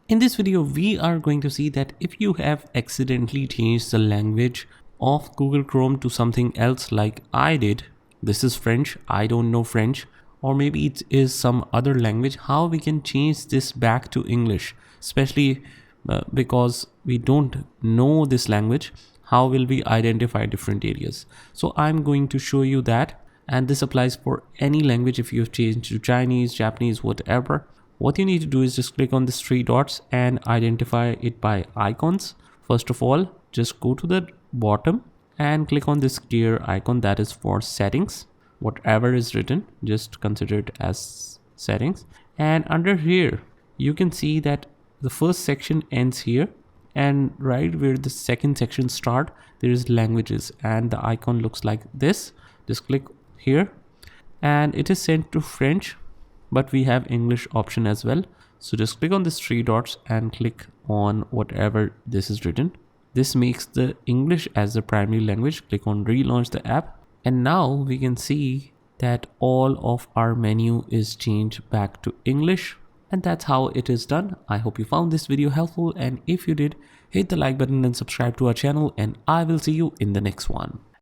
In this video, we are going to see that if you have accidentally changed the language of Google Chrome to something else like I did, this is French, I don't know French, or maybe it is some other language, how we can change this back to English, especially because we don't know this language, how will we identify different areas? So I'm going to show you that, and this applies for any language. If you've changed to Chinese, Japanese, whatever, what you need to do is just click on these three dots and identify it by icons. First of all, just go to the bottom and click on this gear icon, that is for settings. Whatever is written, just consider it as settings. And under here, you can see that the first section ends here, and right where the second section start, there is languages, and the icon looks like this. Just click here, and it is sent to French, but we have English option as well. So just click on these three dots and click on whatever this is written. This makes the English as the primary language. Click on relaunch the app, and now we can see that all of our menu is changed back to English, and that's how it is done. I hope you found this video helpful, and if you did, hit the like button and subscribe to our channel, and I will see you in the next one.